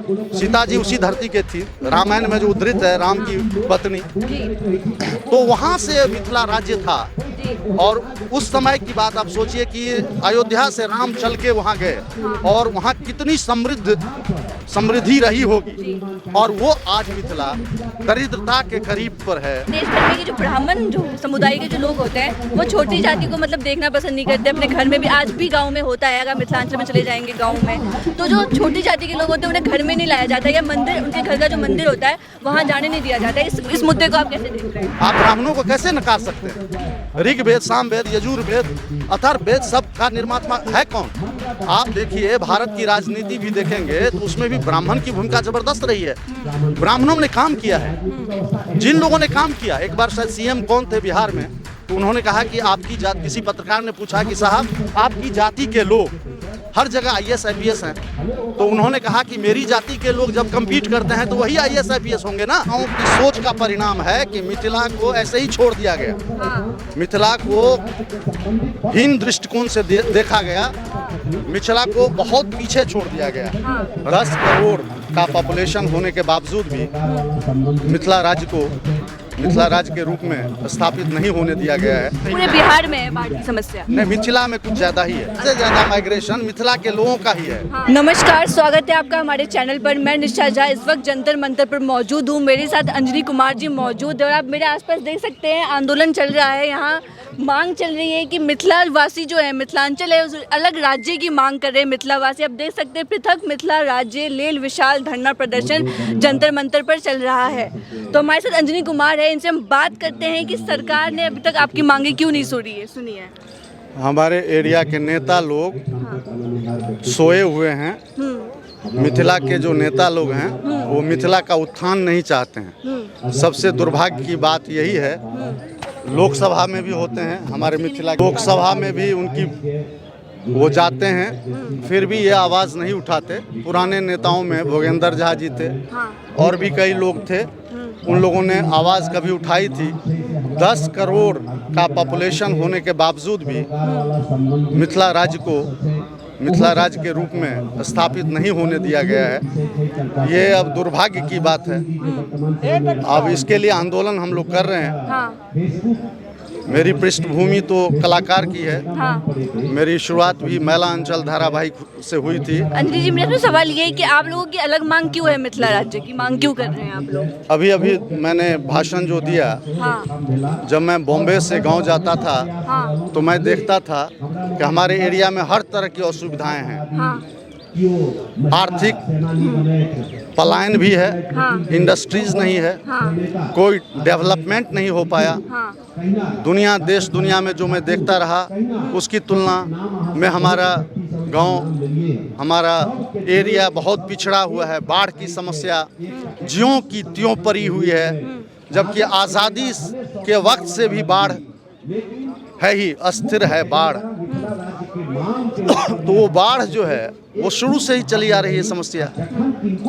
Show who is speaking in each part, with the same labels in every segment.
Speaker 1: सीता जी उसी धरती के थी, रामायण में जो उद्धृत है राम की पत्नी, तो वहाँ से मिथिला राज्य था। और उस समय की बात आप सोचिए कि अयोध्या से राम चल के वहाँ गए और वहाँ कितनी समृद्धि रही होगी, और वो आज मिथिला दरिद्रता के करीब पर है।
Speaker 2: देश भर में के जो ब्राह्मण जो समुदाय के जो लोग होते हैं वो छोटी जाति को मतलब देखना पसंद नहीं करते अपने घर में भी। आज भी गांव में होता है, अगर मिथिलांचल में चले जाएंगे गांव में तो जो छोटी जाति के लोग होते हैं उन्हें घर में नहीं लाया जाता, या मंदिर, उनके घर का जो मंदिर होता है वहाँ जाने नहीं दिया जाता है। इस मुद्दे को आप कैसे देख रहे हैं?
Speaker 1: आप ब्राह्मणों को कैसे नकार सकते हैं? ऋग्वेद, सामवेद, यजुर्वेद, अथर्ववेद सब का निर्माता है कौन? आप देखिए भारत की राजनीति भी देखेंगे तो उसमें भी ब्राह्मण की भूमिका जबरदस्त रही है। ब्राह्मणों ने काम किया है, जिन लोगों ने काम किया। एक बार शायद सीएम कौन थे बिहार में, तो उन्होंने कहा कि आपकी जाति, किसी पत्रकार ने पूछा कि साहब आपकी जाति के लोग हर जगह IAS IPS हैं, तो उन्होंने कहा कि मेरी जाति के लोग जब कम्पीट करते हैं तो वही IAS IPS होंगे ना। उनकी सोच का परिणाम है कि मिथिला को ऐसे ही छोड़ दिया गया। मिथिला को हीन दृष्टिकोण से देखा गया, मिथिला को बहुत पीछे छोड़ दिया गया। 10 करोड़ का पॉपुलेशन होने के बावजूद भी मिथिला राज्य के रूप में स्थापित नहीं होने दिया गया है।
Speaker 2: पूरे बिहार में है बाढ़ की समस्या?
Speaker 1: नहीं, मिथिला में कुछ ज्यादा ही है। सबसे ज्यादा माइग्रेशन मिथिला के लोगों का ही है।
Speaker 2: नमस्कार, स्वागत है आपका हमारे चैनल पर। मैं निशा झा इस वक्त जंतर मंतर पर मौजूद हूँ। मेरे साथ अंजनी कुमार जी मौजूद है और आप मेरे आसपास देख सकते हैं आंदोलन चल रहा है। यहाँ मांग चल रही है कि मिथिला वासी जो है, मिथिलांचल है, उस अलग राज्य की मांग कर रहे हैं मिथिला वासी। आप देख सकते हैं पृथक मिथिला राज्य लेल विशाल धरना प्रदर्शन जंतर मंतर पर चल रहा है। तो हमारे साथ अंजनी कुमार है, इनसे हम बात करते हैं कि सरकार ने अभी तक आपकी मांगे क्यों नहीं सुनिए।
Speaker 1: हमारे एरिया के नेता लोग सोए हुए हैं। मिथिला के जो नेता लोग हैं वो मिथिला का उत्थान नहीं चाहते हैं। सबसे दुर्भाग्य की बात यही है, लोकसभा में भी होते हैं हमारे मिथिला, लोकसभा में भी वो जाते हैं, फिर भी ये आवाज़ नहीं उठाते। पुराने नेताओं में भोगेंद्र झा जी थे और भी कई लोग थे, उन लोगों ने आवाज़ कभी उठाई थी। 10 करोड़ का पॉपुलेशन होने के बावजूद भी मिथिला राज्य के रूप में स्थापित नहीं होने दिया गया है। ये अब दुर्भाग्य की बात है। अब इसके लिए आंदोलन हम लोग कर रहे हैं। मेरी पृष्ठभूमि तो कलाकार की है। मेरी शुरुआत भी मैला अंचल धारावाहिक से हुई थी।
Speaker 2: अंजनी जी, मेरा तो सवाल ये है कि आप लोगों की अलग मांग क्यों है? मिथिला राज्य की मांग क्यों कर रहे हैं आप लोग?
Speaker 1: अभी मैंने भाषण जो दिया, जब मैं बॉम्बे से गांव जाता था तो मैं देखता था कि हमारे एरिया में हर तरह की असुविधाएं हैं। आर्थिक पलायन भी है, इंडस्ट्रीज नहीं है, कोई डेवलपमेंट नहीं हो पाया। देश दुनिया में जो मैं देखता रहा उसकी तुलना में हमारा गांव, हमारा एरिया बहुत पिछड़ा हुआ है। बाढ़ की समस्या ज्यों की त्यों पड़ी हुई है, जबकि आज़ादी के वक्त से भी बाढ़ है ही, अस्थिर है बाढ़। तो वो बाढ़ जो है वो शुरू से ही चली आ रही है समस्या।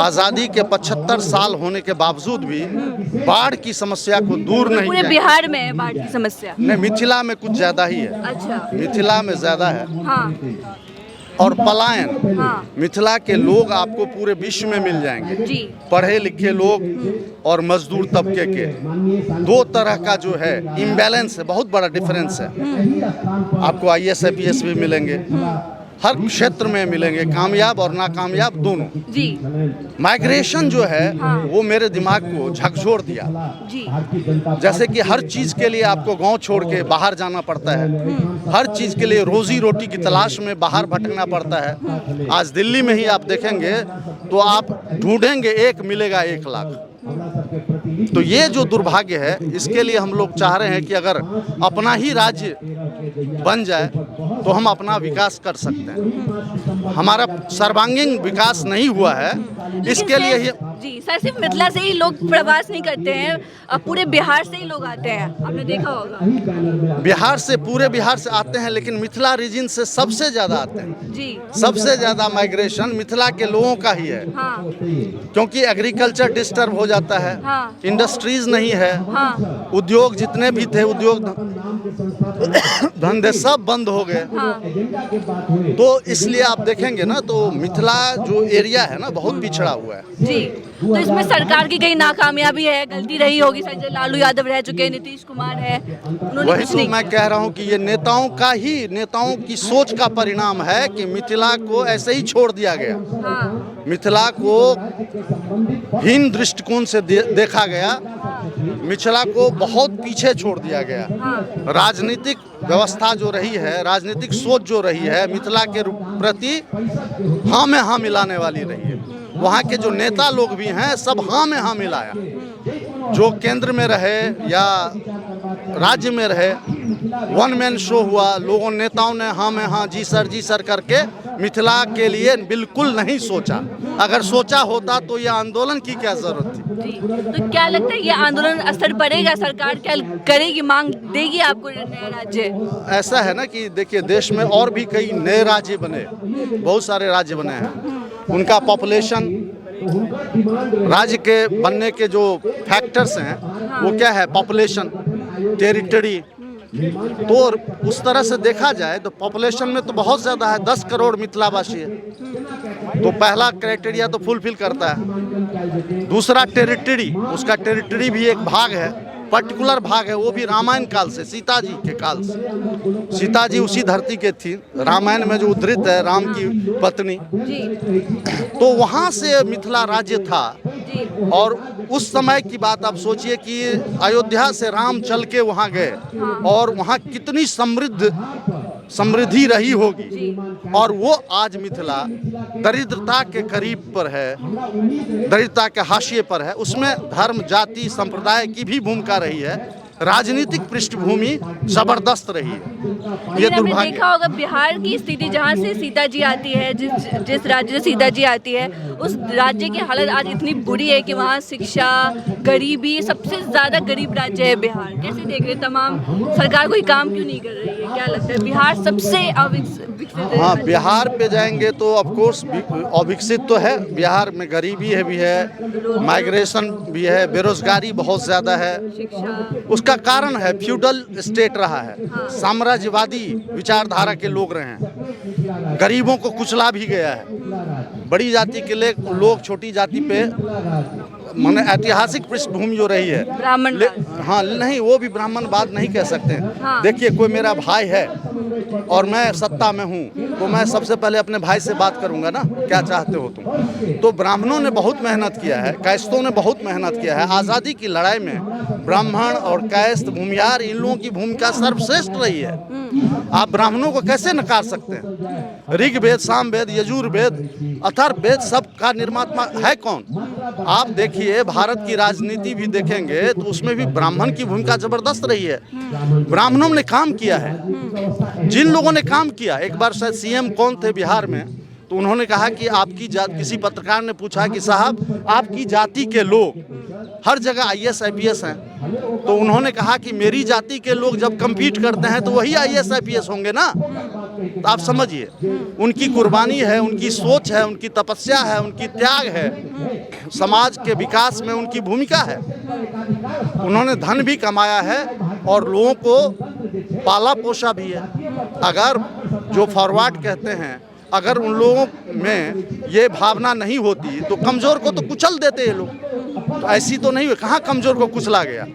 Speaker 1: आज़ादी के 75 साल होने के बावजूद भी बाढ़ की समस्या को दूर नहीं
Speaker 2: पूरे बिहार में है बाढ़ की समस्या?
Speaker 1: नहीं, मिथिला में कुछ ज़्यादा ही है।
Speaker 2: अच्छा,
Speaker 1: मिथिला में ज़्यादा है। और पलायन, मिथिला के लोग आपको पूरे विश्व में मिल जाएंगे
Speaker 2: जी।
Speaker 1: पढ़े लिखे लोग और मजदूर तबके के, दो तरह का जो है इम्बैलेंस है, बहुत बड़ा डिफरेंस है। आपको IAS IPS भी मिलेंगे, हर क्षेत्र में मिलेंगे, कामयाब और नाकामयाब दोनों
Speaker 2: जी।
Speaker 1: माइग्रेशन जो है वो मेरे दिमाग को झकझोर दिया
Speaker 2: जी।
Speaker 1: जैसे कि हर चीज़ के लिए आपको गांव छोड़ के बाहर जाना पड़ता है, हर चीज़ के लिए रोजी रोटी की तलाश में बाहर भटकना पड़ता है। आज दिल्ली में ही आप देखेंगे तो आप ढूंढेंगे एक मिलेगा 1 लाख। तो ये जो दुर्भाग्य है, इसके लिए हम लोग चाह रहे हैं कि अगर अपना ही राज्य बन जाए तो हम अपना विकास कर सकते हैं। हमारा सर्वांगीण विकास नहीं हुआ है, इसके लिए ही
Speaker 2: जी। सर, सिर्फ मिथिला से ही लोग प्रवास नहीं करते हैं, पूरे बिहार से ही लोग आते हैं, आपने देखा होगा।
Speaker 1: पूरे बिहार से आते हैं, लेकिन मिथिला रीजन से सबसे ज़्यादा आते हैं
Speaker 2: जी।
Speaker 1: सबसे ज़्यादा माइग्रेशन मिथिला के लोगों का ही है। क्योंकि एग्रीकल्चर डिस्टर्ब हो जाता है, इंडस्ट्रीज नहीं है, उद्योग जितने भी थे, उद्योग धंधे सब बंद हो गए। तो इसलिए आप देखेंगे ना तो मिथिला जो एरिया है ना बहुत पिछड़ा हुआ है।
Speaker 2: जी, तो इसमें सरकार की कई नाकामयाबी है, गलती रही होगी। संजय लालू यादव रह चुके हैं, नीतीश कुमार है, उन्होंने
Speaker 1: वही
Speaker 2: कुछ
Speaker 1: तो
Speaker 2: नहीं
Speaker 1: मैं कह रहा हूँ कि ये नेताओं की सोच का परिणाम है कि मिथिला को ऐसे ही छोड़ दिया गया।
Speaker 2: हाँ,
Speaker 1: मिथिला को हीन दृष्टिकोण से देखा गया, मिथिला को बहुत पीछे छोड़ दिया गया। राजनीतिक व्यवस्था जो रही है, राजनीतिक सोच जो रही है मिथिला के प्रति हाँ में हाँ मिलाने वाली रही है। वहाँ के जो नेता लोग भी हैं सब हाँ में हाँ मिलाया, जो केंद्र में रहे या राज्य में रहे, वन मैन शो हुआ, लोगों नेताओं ने हाँ में हाँ जी सर करके मिथिला के लिए बिल्कुल नहीं सोचा। अगर सोचा होता तो ये आंदोलन की क्या जरूरत थी।
Speaker 2: जी, तो क्या लगता है ये आंदोलन असर पड़ेगा, सरकार क्या करेगी, मांग देगी आपको नया राज्य?
Speaker 1: ऐसा है ना कि देखिए देश में और भी कई नए राज्य बने, बहुत सारे राज्य बने हैं, उनका पॉपुलेशन, राज्य के बनने के जो फैक्टर्स हैं वो क्या है, पॉपुलेशन, टेरिटरी। तो उस तरह से देखा जाए तो पॉपुलेशन में तो बहुत ज़्यादा है, 10 करोड़ मिथिलावासी है, तो पहला क्राइटेरिया तो फुलफिल करता है। दूसरा टेरिटरी, उसका टेरिटरी भी एक भाग है, पर्टिकुलर भाग है, वो भी रामायण काल से, सीता जी के काल से। सीता जी उसी धरती के थी, रामायण में जो उद्धृत है राम की पत्नी, तो वहाँ से मिथिला राज्य था। और उस समय की बात आप सोचिए कि अयोध्या से राम चल के वहाँ गए और वहाँ कितनी समृद्धि रही होगी, और वो आज मिथिला दरिद्रता के करीब पर है, दरिद्रता के हाशिए पर है। उसमें धर्म, जाति, संप्रदाय की भी भूमिका रही है, राजनीतिक पृष्ठभूमि जबरदस्त रही है। ये दुर्भाग्य।
Speaker 2: देखा होगा बिहार की स्थिति, जहाँ से सीता जी आती है, जिस राज्य से सीता जी आती है, उस राज्य की हालत आज इतनी बुरी है कि वहाँ शिक्षा, गरीबी, सबसे ज़्यादा गरीब राज्य है बिहार। कैसे देख रहे, तमाम सरकार कोई काम क्यों नहीं कर रही है? क्या लगता है बिहार सबसे अविकसित है?
Speaker 1: हाँ, बिहार पे जाएंगे तो ऑफकोर्स अविकसित तो है, बिहार में गरीबी है भी है, माइग्रेशन भी है, बेरोजगारी बहुत ज़्यादा है। उसका कारण है फ्यूडल स्टेट रहा है, साम्राज्यवादी विचारधारा के लोग रहे हैं, गरीबों को कुचला भी गया है। बड़ी जाति के लोग छोटी जाति पे माने ऐतिहासिक पृष्ठभूमि जो रही है,
Speaker 2: ब्राह्मण,
Speaker 1: हाँ नहीं, वो भी ब्राह्मणवाद नहीं कह सकते।
Speaker 2: हाँ।
Speaker 1: देखिए कोई मेरा भाई है और मैं सत्ता में हूँ तो मैं सबसे पहले अपने भाई से बात करूँगा ना, क्या चाहते हो तुम। तो ब्राह्मणों ने बहुत मेहनत किया है, कायस्थों ने बहुत मेहनत किया है। आज़ादी की लड़ाई में ब्राह्मण और कायस्थ, भूमिहार, इन लोगों की भूमिका सर्वश्रेष्ठ रही है। आप ब्राह्मणों को कैसे नकार सकते हैं? ऋग्वेद, सामवेद, यजुर्वेद, अथर्ववेद सब का निर्माता है कौन? आप देखिए भारत की राजनीति भी देखेंगे तो उसमें भी ब्राह्मण की भूमिका जबरदस्त रही है। ब्राह्मणों ने काम किया है। जिन लोगों ने काम किया, एक बार शायद सीएम कौन थे बिहार में, तो उन्होंने कहा कि आपकी जाति, किसी पत्रकार ने पूछा कि साहब आपकी जाति के लोग हर जगह IAS IPS हैं, तो उन्होंने कहा कि मेरी जाति के लोग जब कम्पीट करते हैं तो वही IAS IPS होंगे ना। तो आप समझिए, उनकी कुर्बानी है, उनकी सोच है, उनकी तपस्या है, उनकी त्याग है, समाज के विकास में उनकी भूमिका है। उन्होंने धन भी कमाया है और लोगों को पाला पोसा भी है। अगर जो फॉरवर्ड कहते हैं, अगर उन लोगों में ये भावना नहीं होती तो कमज़ोर को तो कुचल देते ये लोग। तो ऐसी तो नहीं हुई, कहाँ कमज़ोर को कुचला गया।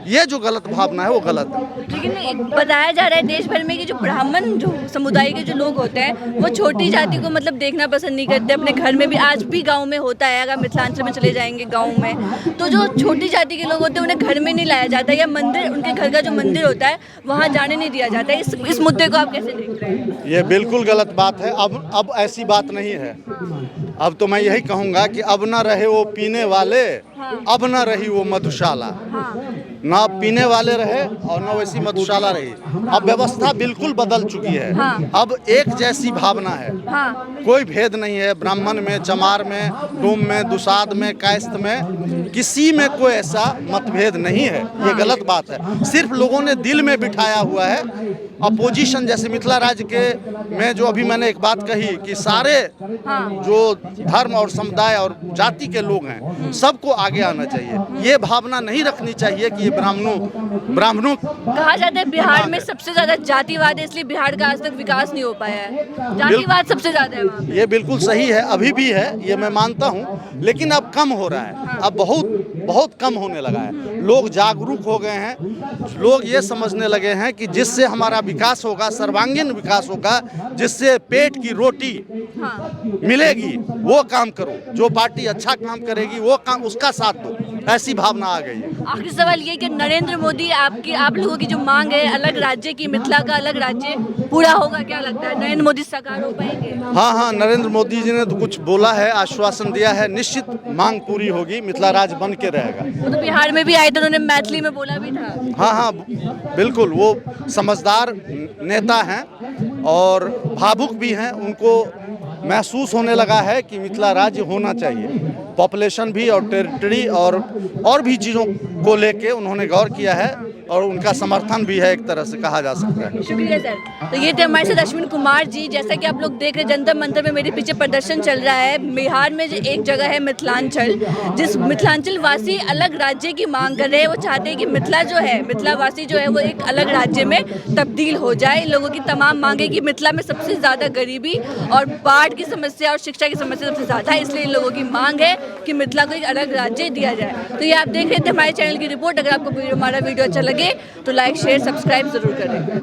Speaker 1: ये जो गलत भावना है वो गलत है।
Speaker 2: लेकिन बताया जा रहा है देश भर में कि जो ब्राह्मण जो समुदाय के जो लोग होते हैं वो छोटी जाति को मतलब देखना पसंद नहीं करते। अपने घर में भी, आज भी गांव में होता है, अगर मिथिलांचल में चले जाएंगे गांव में, तो जो छोटी जाति के लोग होते हैं उन्हें घर में नहीं लाया जाता, या मंदिर, उनके घर का जो मंदिर होता है वहाँ जाने नहीं दिया जाता। इस मुद्दे को आप कैसे देख रहे हैं?
Speaker 1: ये बिल्कुल गलत बात है। अब ऐसी बात नहीं है। अब तो मैं यही कहूँगा कि अब न रहे वो पीने वाले, अब न रही वो मधुशाला। ना पीने वाले रहे और न वैसी मधुशाला रही। अब व्यवस्था बिल्कुल बदल चुकी है। अब एक जैसी भावना है, कोई भेद नहीं है। ब्राह्मण में, चमार में, डोम में, दुसाध में, कायस्थ में, किसी में कोई ऐसा मतभेद नहीं है। ये गलत बात है, सिर्फ लोगों ने दिल में बिठाया हुआ है। अपोजिशन जैसे मिथिला राज्य के में जो अभी मैंने एक बात कही कि सारे जो धर्म और समुदाय और जाति के लोग हैं सबको आगे आना चाहिए। ये भावना नहीं रखनी चाहिए कि ये ब्राह्मणों
Speaker 2: कहा जाता है बिहार में सबसे ज्यादा जातिवाद है, इसलिए बिहार का आज तक विकास नहीं हो पाया है। जातिवाद सबसे ज्यादा है वहाँ पे।
Speaker 1: ये बिल्कुल सही है, अभी भी है, ये मैं मानता हूँ, लेकिन अब कम हो रहा है, अब बहुत कम होने लगा है। लोग जागरूक हो गए हैं, लोग ये समझने लगे हैं कि जिससे हमारा विकास होगा, सर्वांगीण विकास होगा, जिससे पेट की रोटी मिलेगी, वो काम करो। जो पार्टी अच्छा काम करेगी वो काम, उसका साथ दो, ऐसी भावना आ गई है।
Speaker 2: आखिरी सवाल ये कि नरेंद्र मोदी आप लोगों की जो मांग है अलग राज्य की, मिथिला का अलग राज्य, पूरा होगा क्या लगता है? नरेंद्र मोदी साकार हो पाएंगे?
Speaker 1: हाँ, नरेंद्र मोदी जी ने तो कुछ बोला है, आश्वासन दिया है, निश्चित मांग पूरी होगी, मिथिला राज्य बन के रहेगा।
Speaker 2: वो तो बिहार में भी आए थे, उन्होंने मैथिली में बोला भी था।
Speaker 1: हाँ, बिल्कुल, वो समझदार नेता हैं और भावुक भी हैं। उनको महसूस होने लगा है कि मिथिला राज्य होना चाहिए। पॉपुलेशन भी और टेरिटरी और भी चीज़ों को लेके उन्होंने गौर किया है और उनका समर्थन भी है, एक तरह से कहा जा सकता है।
Speaker 2: शुक्रिया सर। तो ये थे हमारे साथ अश्विन कुमार जी। जैसा कि आप लोग देख रहे हैं, जंतर मंतर में मेरे पीछे प्रदर्शन चल रहा है। बिहार में जो एक जगह है मिथिलांचल, जिस मिथिलांचल वासी अलग राज्य की मांग कर रहे हैं। वो चाहते हैं कि मिथिला जो है, मिथिला वासी जो है वो एक अलग राज्य में तब्दील हो जाए। लोगों की तमाम मांगे कि मिथिला में सबसे ज़्यादा गरीबी और बाढ़ की समस्या और शिक्षा की समस्या सबसे ज़्यादा है, इसलिए इन लोगों की मांग है कि मिथिला को एक अलग राज्य दिया जाए। तो ये आप देख रहे थे हमारे चैनल की रिपोर्ट। अगर आपको हमारा वीडियो अच्छा लगे तो लाइक, शेयर, सब्सक्राइब जरूर करें।